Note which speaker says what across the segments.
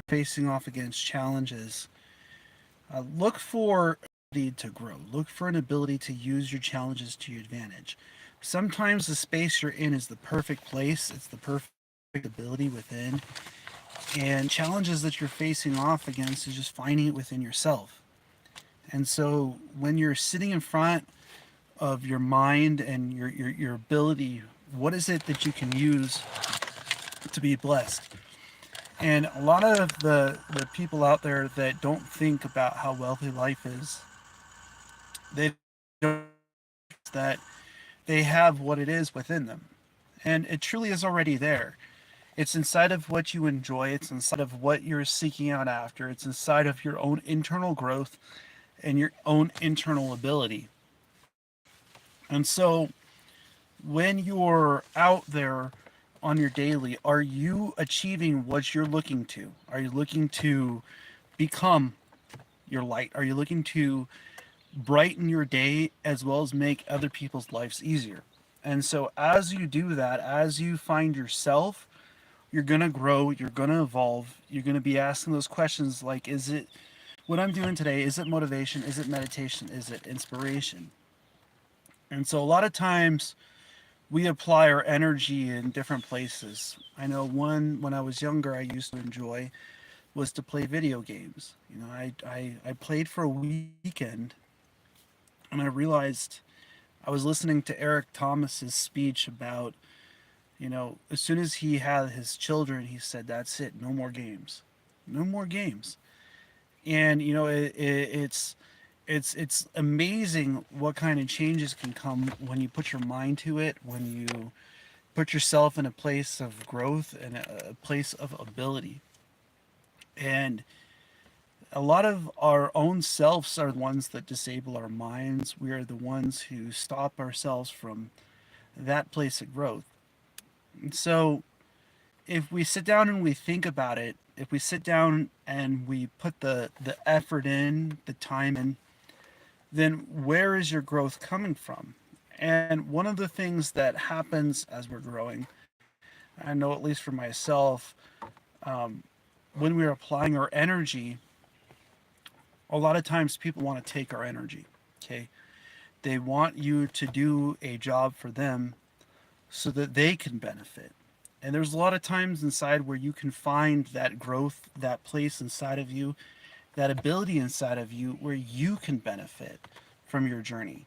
Speaker 1: you're facing off against challenges, look for ability to grow. Look for an ability to use your challenges to your advantage. Sometimes the space you're in is the perfect place. It's the perfect ability within. And challenges that you're facing off against is just finding it within yourself. And so when you're sitting in front of your mind and your ability, what is it that you can use to be blessed? And a lot of the people out there that don't think about how wealthy life is, they don't that they have what it is within them. And it truly is already there. It's inside of what you enjoy, it's inside of what you're seeking out after, it's inside of your own internal growth and your own internal ability. And so when you're out there on your daily, are you achieving what you're looking to? Are you looking to become your light? Are you looking to brighten your day as well as make other people's lives easier? And so as you do that, as you find yourself, you're going to grow, you're going to evolve, you're going to be asking those questions like, is it what I'm doing today? Is it motivation? Is it meditation? Is it inspiration? And so a lot of times we apply our energy in different places. I know one when I was younger I used to enjoy was to play video games. You know, I played for a weekend and I realized I was listening to Eric Thomas's speech about, you know, as soon as he had his children, he said, that's it, no more games. No more games. And, you know, it's amazing what kind of changes can come when you put your mind to it, when you put yourself in a place of growth and a place of ability. And a lot of our own selves are the ones that disable our minds. We are the ones who stop ourselves from that place of growth. And so if we sit down and we think about it, if we sit down and we put the effort in, the time in, then where is your growth coming from? And one of the things that happens as we're growing, I know at least for myself, um, when we're applying our energy, a lot of times people want to take our energy. Okay, they want you to do a job for them so that they can benefit. And there's a lot of times inside where you can find that growth, that place inside of you, that ability inside of you where you can benefit from your journey.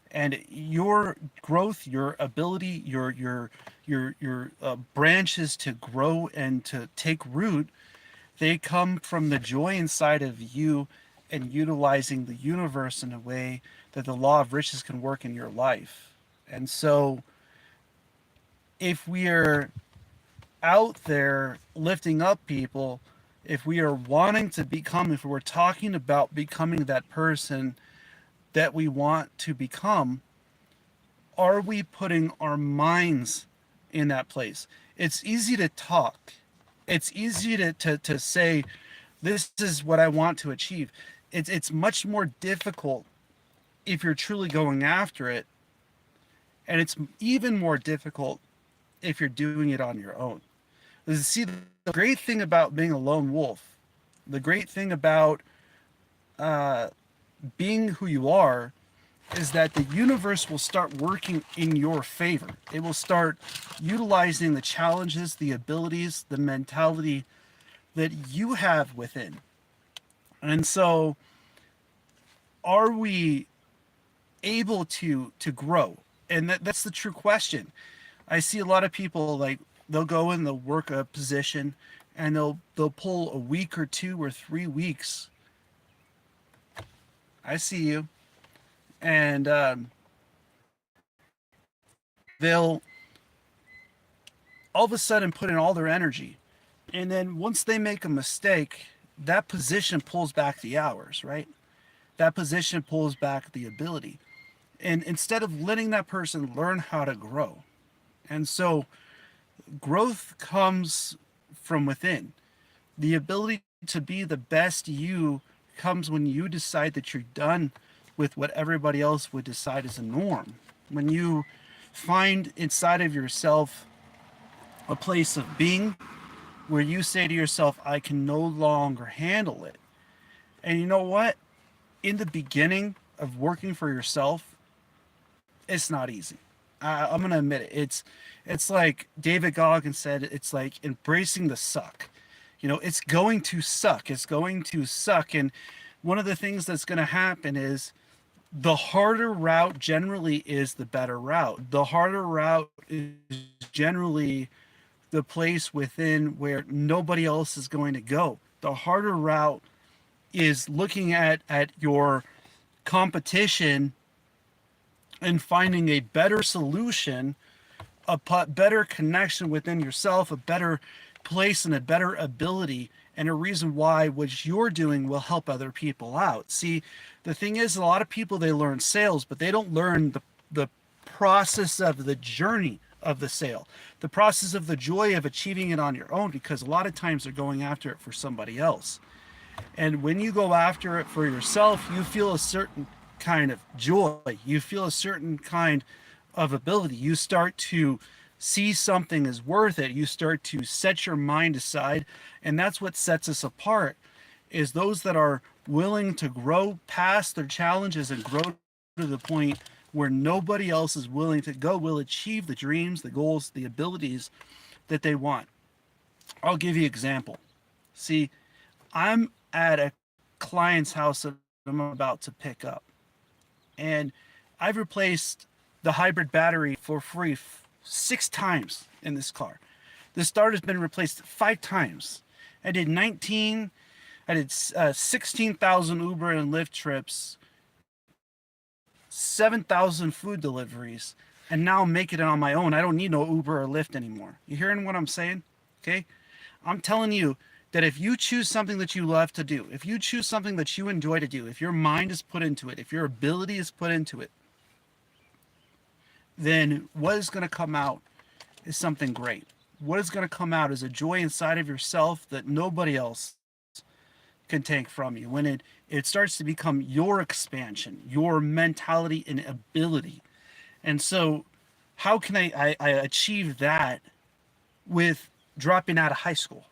Speaker 1: And your growth, your ability, your branches to grow and to take root, they come from the joy inside of you and utilizing the universe in a way that the law of riches can work in your life. And so if we are out there lifting up people, if we are wanting to become, if we're talking about becoming that person that we want to become, are we putting our minds in that place? It's easy to talk. It's easy to say, this is what I want to achieve. It's much more difficult if you're truly going after it. And it's even more difficult if you're doing it on your own. See, the great thing about being a lone wolf, the great thing about uh, being who you are, is that the universe will start working in your favor. It will start utilizing the challenges, the abilities, the mentality that you have within. And so, are we able to grow? And that's the true question. I see a lot of people like they'll go and they'll work a position and they'll pull a week or 2 or 3 weeks. I see you. And they'll all of a sudden put in all their energy. And then once they make a mistake, that position pulls back the hours, right? That position pulls back the ability. And instead of letting that person learn how to grow. And so growth comes from within. The ability to be the best you comes when you decide that you're done with what everybody else would decide is a norm. When you find inside of yourself a place of being, where you say to yourself, I can no longer handle it. And you know what? In the beginning of working for yourself, it's not easy. I'm gonna admit it. It's like David Goggins said. It's like embracing the suck. You know, it's going to suck. It's going to suck. And one of the things that's going to happen is the harder route generally is the better route. The harder route is generally the place within where nobody else is going to go. The harder route is looking at your competition and finding a better solution, a better connection within yourself, a better place and a better ability, and a reason why what you're doing will help other people out. See, the thing is, a lot of people, they learn sales, but they don't learn the process of the journey of the sale, the process of the joy of achieving it on your own, because a lot of times they're going after it for somebody else. And when you go after it for yourself, you feel a certain kind of joy. You feel a certain kind of ability. You start to see something is worth it. You start to set your mind aside. And that's what sets us apart, is those that are willing to grow past their challenges and grow to the point where nobody else is willing to go, will achieve the dreams, the goals, the abilities that they want. I'll give you an example. See, I'm at a client's house that I'm about to pick up, and I've replaced the hybrid battery for free 6 times in this car. The starter's been replaced 5 times. I did 19, I did 16,000 Uber and Lyft trips, 7,000 food deliveries, and now I'm making it on my own. I don't need no Uber or Lyft anymore. You hearing what I'm saying? Okay? I'm telling you that if you choose something that you love to do, if you choose something that you enjoy to do, if your mind is put into it, if your ability is put into it, then what is going to come out is something great. What is going to come out is a joy inside of yourself that nobody else can take from you. When it starts to become your expansion, your mentality and ability. And so how can I achieve that with dropping out of high school?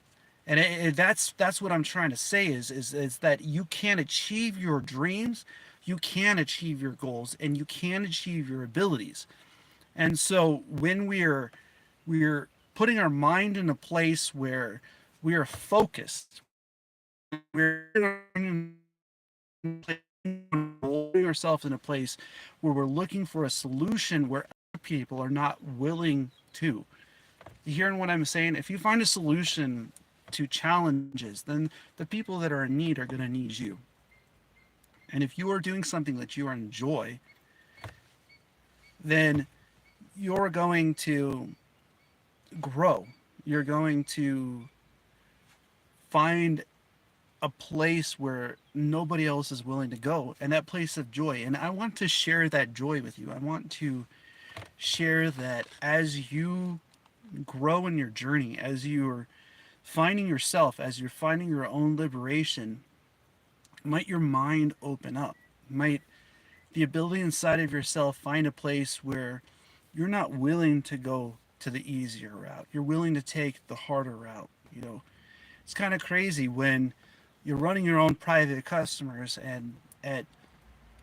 Speaker 1: And that's what I'm trying to say is that you can achieve your dreams, you can achieve your goals, and you can achieve your abilities. And so when we're putting our mind in a place where we are focused, we're putting ourselves in a place where we're looking for a solution where other people are not willing to. You hearing what I'm saying? If you find a solution to challenges, then the people that are in need are going to need you. And if you are doing something that you enjoy, then you're going to grow. You're going to find a place where nobody else is willing to go, and that place of joy. And I want to share that joy with you. I want to share that as you grow in your journey, as you're finding yourself, as you're finding your own liberation, might your mind open up? Might the ability inside of yourself find a place where you're not willing to go to the easier route? You're willing to take the harder route. You know, it's kind of crazy when you're running your own private customers, and at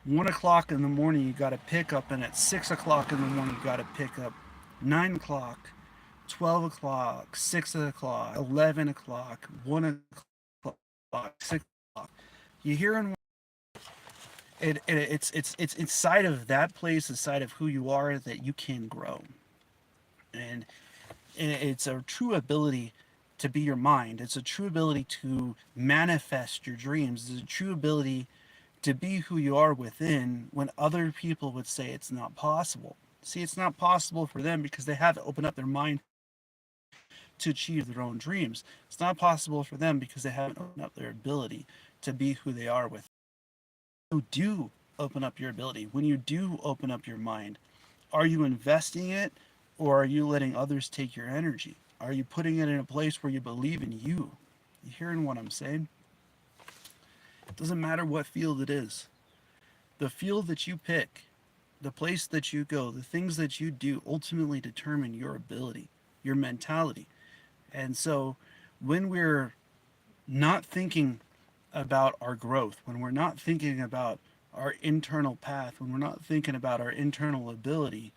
Speaker 1: 1 o'clock in the morning you got to pick up, and at 6 o'clock in the morning you got to pick up, 9 o'clock, 12 o'clock, 6 o'clock, 11 o'clock, 1 o'clock, 6 o'clock. You hearing it's inside of that place, inside of who you are, that you can grow. And it's a true ability to be your mind. It's a true ability to manifest your dreams. It's a true ability to be who you are within when other people would say it's not possible. See, it's not possible for them because they haven't opened up their mind to achieve their own dreams. It's not possible for them because they haven't opened up their ability to be who they are with. You do open up your ability, when you do open up your mind, are you investing it, or are you letting others take your energy? Are you putting it in a place where you believe in you? You hearing what I'm saying? It doesn't matter what field it is. The field that you pick, the place that you go, the things that you do ultimately determine your ability, your mentality. And so when we're not thinking about our growth, when we're not thinking about our internal path, when we're not thinking about our internal ability,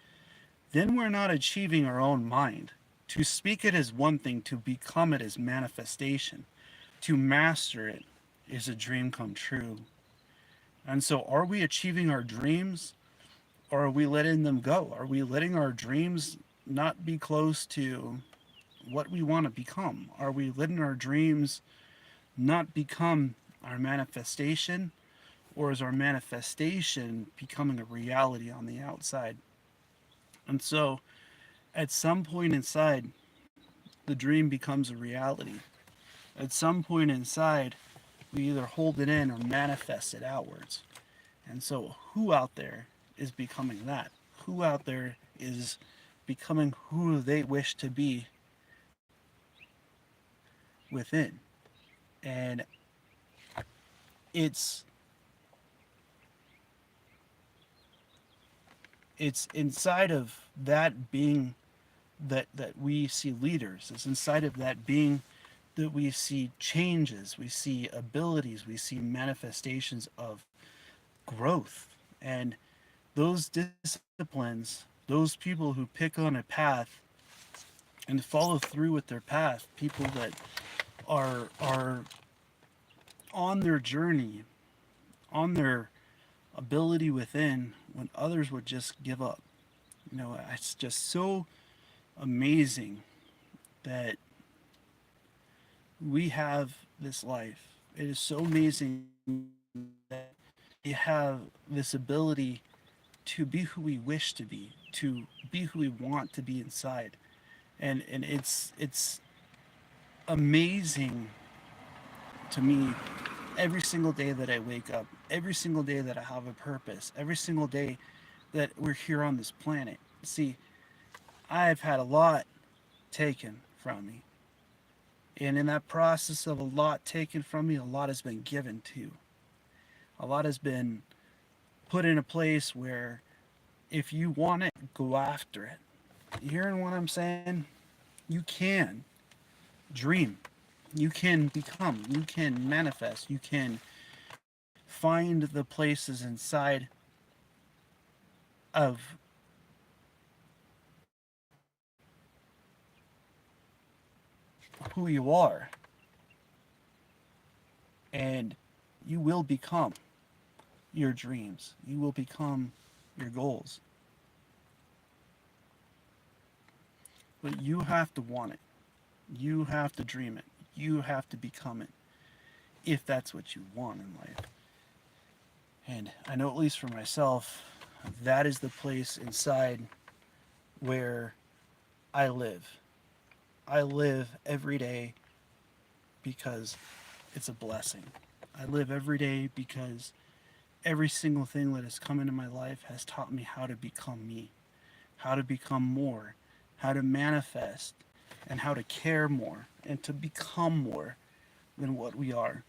Speaker 1: then we're not achieving our own mind. To speak it is one thing, to become it is manifestation. To master it is a dream come true. And so, are we achieving our dreams, or are we letting them go? Are we letting our dreams not be close to what we want to become? Are we letting our dreams not become our manifestation, or is our manifestation becoming a reality on the outside? And so, at some point inside, the dream becomes a reality. At some point inside, we either hold it in or manifest it outwards. And so, who out there is becoming that? Who out there is becoming who they wish to be within? And it's inside of that being that we see leaders. It's inside of that being that we see changes, we see abilities, we see manifestations of growth. And those disciplines, those people who pick on a path and follow through with their path, people that are on their journey, on their ability within when others would just give up. You know, it's just so amazing that we have this life. It is so amazing that we have this ability to be who we wish to be who we want to be inside. And it's amazing to me every single day that I wake up, every single day that I have a purpose, every single day that we're here on this planet. See, I've had a lot taken from me. And in that process of a lot taken from me, a lot has been given to. A lot has been put in a place where if you want it, go after it. You hearing what I'm saying? You can dream. You can become. You can manifest. You can find the places inside of who you are, and you will become your dreams. You will become your goals. But you have to want it. You have to dream it. You have to become it if that's what you want in life. And I know, at least for myself, that is the place inside where I live. I live every day because it's a blessing. I live every day because every single thing that has come into my life has taught me how to become me, how to become more, how to manifest, and how to care more, and to become more than what we are.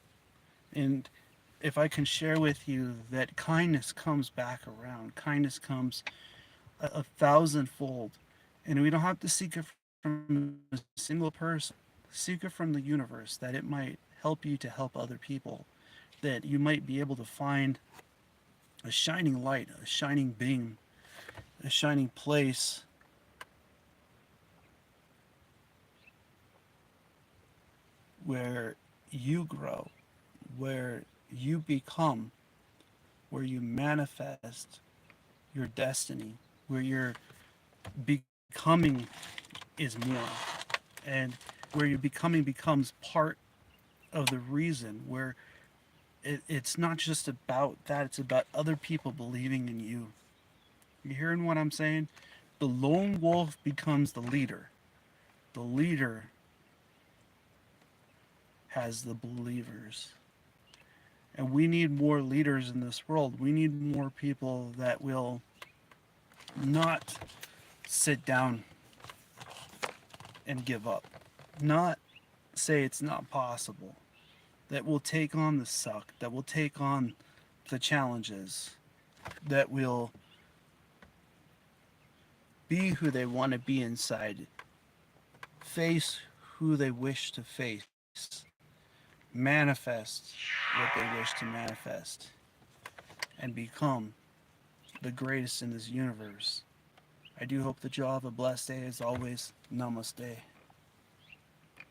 Speaker 1: And if I can share with you that kindness comes back around, kindness comes a thousandfold, and we don't have to seek it from a single person, seek it from the universe, that it might help you to help other people, that you might be able to find a shining light, a shining beam, a shining place where you grow, where you become, where you manifest your destiny, where your becoming is more, and where your becoming becomes part of the reason, where it's not just about that, it's about other people believing in you. You hearing what I'm saying? The lone wolf becomes the leader. The leader has the believers. And we need more leaders in this world. We need more people that will not sit down and give up, not say it's not possible, that will take on the suck, that will take on the challenges, that will be who they want to be inside, face who they wish to face, manifest what they wish to manifest, and become the greatest in this universe. I do hope that you all have a blessed day. As always, namaste.